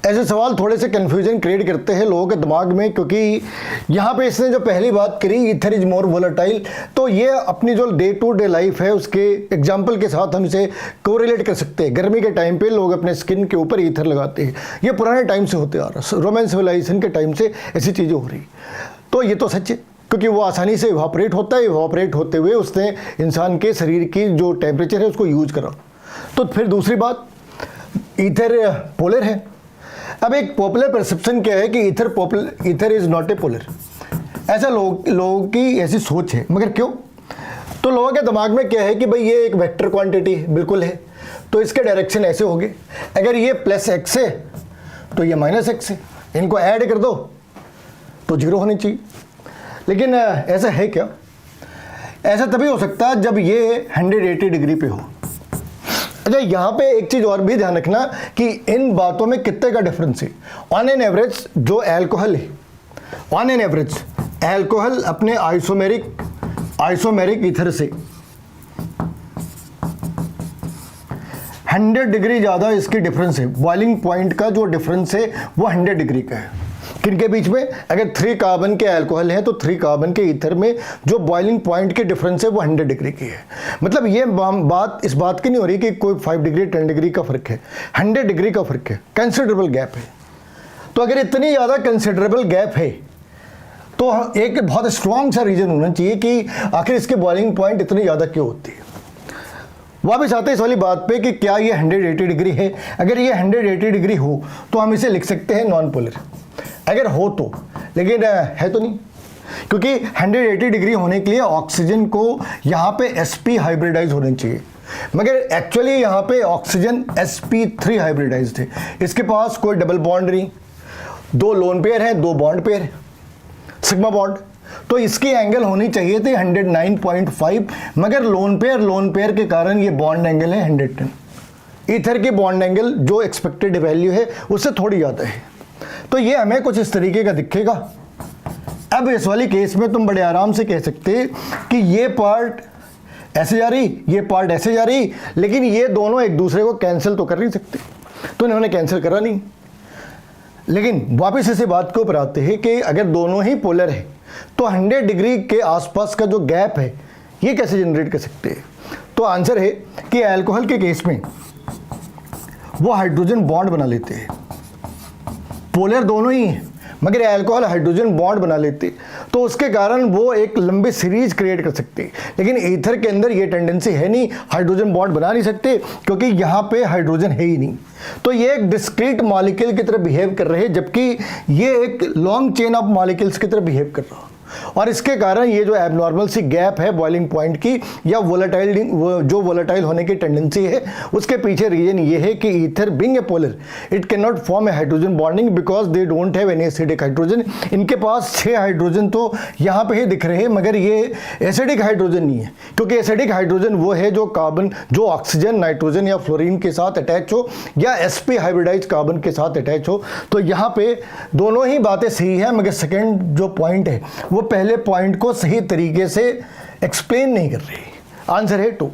ऐसे सवाल थोड़े से कन्फ्यूजन क्रिएट करते हैं लोगों के दिमाग में, क्योंकि यहाँ पे इसने जो पहली बात करी ईथर इज मोर वोलेटाइल, तो ये अपनी जो डे टू डे लाइफ है उसके एग्जाम्पल के साथ हम इसे कोरिलेट कर सकते हैं। गर्मी के टाइम पे लोग अपने स्किन के ऊपर ईथर लगाते हैं, ये पुराने टाइम से होते आ रहा है, रोमन सिविलाइजेशन के टाइम से ऐसी चीज़ें हो रही। तो ये तो सच है, क्योंकि वो आसानी से इवापोरेट होता है, इवापोरेट होते हुए उसने इंसान के शरीर की जो टेम्परेचर है उसको यूज करा। तो फिर दूसरी बात, ईथर पोलर है। अब एक पॉपुलर परसेप्शन क्या है कि ether is not a polar, ऐसा लोगों की ऐसी सोच है। मगर क्यों? तो लोगों के दिमाग में क्या है कि भाई ये एक वेक्टर क्वांटिटी बिल्कुल है, तो इसके डायरेक्शन ऐसे होंगे, अगर ये प्लस एक्स है तो ये माइनस एक्स है, इनको ऐड कर दो तो जीरो होनी चाहिए। लेकिन ऐसा है क्या? ऐसा तभी हो सकता है जब ये 180 डिग्री पे हो। अच्छा, यहाँ पे एक चीज़ और भी ध्यान रखना कि इन बातों में कितने का डिफरेंस है। ऑन एन एवरेज जो एल्कोहल है, ऑन एन एवरेज एल्कोहल अपने आइसोमेरिक ईथर से 100 डिग्री ज़्यादा इसकी डिफरेंस है। बॉइलिंग पॉइंट का जो डिफरेंस है वो 100 डिग्री का है। किनके बीच में? अगर 3 कार्बन के अल्कोहल है तो 3 कार्बन के ईथर में जो बॉइलिंग पॉइंट के डिफरेंस है वो 100 डिग्री की है। मतलब ये बात इस बात की नहीं हो रही कि कोई 5 डिग्री 10 डिग्री का फ़र्क है, 100 डिग्री का फ़र्क है, कंसिडरेबल गैप है। तो अगर इतनी ज़्यादा कंसिडरेबल गैप है तो एक बहुत स्ट्रॉन्ग सा रीज़न होना चाहिए कि आखिर इसकी बॉइलिंग पॉइंट इतनी ज़्यादा क्यों होती है। वापस आते हैं इस वाली बात पे कि क्या ये 180 डिग्री है। अगर ये 180 डिग्री हो तो हम इसे लिख सकते हैं नॉन पोलर, अगर हो तो, लेकिन है तो नहीं, क्योंकि 180 डिग्री होने के लिए ऑक्सीजन को यहाँ पे sp हाइब्रिडाइज होने चाहिए, मगर एक्चुअली यहाँ पे ऑक्सीजन sp3 हाइब्रिडाइज्ड है। इसके पास कोई डबल बॉन्ड नहीं, 2 लोन पेयर है, 2 बॉन्ड पेयर, सिग्मा बॉन्ड, तो इसकी एंगल होनी चाहिए थी 109.5, मगर लोन पेयर के कारण ये बॉन्ड एंगल है 110। ईथर की बॉन्ड एंगल जो एक्सपेक्टेड वैल्यू है उससे थोड़ी ज़्यादा है, तो ये हमें कुछ इस तरीके का दिखेगा। अब इस वाली केस में तुम बड़े आराम से कह सकते कि ये पार्ट ऐसे जा रही, ये पार्ट ऐसे जा रही, लेकिन ये दोनों एक दूसरे को कैंसिल तो कर नहीं सकते, तो इन्होंने कैंसिल करा नहीं। लेकिन वापस इसी बात के ऊपर आते हैं कि अगर दोनों ही पोलर है तो 100 डिग्री के आसपास का जो गैप है ये कैसे जनरेट कर सकते हैं? तो आंसर है कि अल्कोहल के केस में वो हाइड्रोजन बॉन्ड बना लेते हैं, पोलर दोनों ही हैं मगर अल्कोहल हाइड्रोजन बॉन्ड बना लेते, तो उसके कारण वो एक लंबी सीरीज क्रिएट कर सकते। लेकिन ईथर के अंदर ये टेंडेंसी है नहीं, हाइड्रोजन बॉन्ड बना नहीं सकते क्योंकि यहाँ पे हाइड्रोजन है ही नहीं। तो ये एक डिस्क्रीट मॉलिक्यूल की तरह बिहेव कर रहे हैं, जबकि ये एक लॉन्ग चेन ऑफ मॉलिक्यूल्स की तरह बिहेव कर रहा है। और इसके कारण ये जो एबनॉर्मल सी गैप है बॉइलिंग पॉइंट की या वोलेटाइल होने की टेंडेंसी है, उसके पीछे रीजन ये है कि ether being a polar it can not form A hydrogen bonding because they don't have any acidic hydrogen. इनके पास 6 हाइड्रोजन तो यहाँ पे ही दिख रहे हैं, मगर ये एसिडिक हाइड्रोजन नहीं है, क्योंकि एसिडिक हाइड्रोजन वो है जो कार्बन जो ऑक्सीजन, नाइट्रोजन या फ्लोरीन के साथ अटैच हो या sp हाइब्रिडाइज कार्बन के साथ अटैच हो। तो यहाँ पे दोनों ही बातें सही है, मगर सेकेंड जो पॉइंट है वो पहले पॉइंट को सही तरीके से एक्सप्लेन नहीं कर रही। आंसर है 2।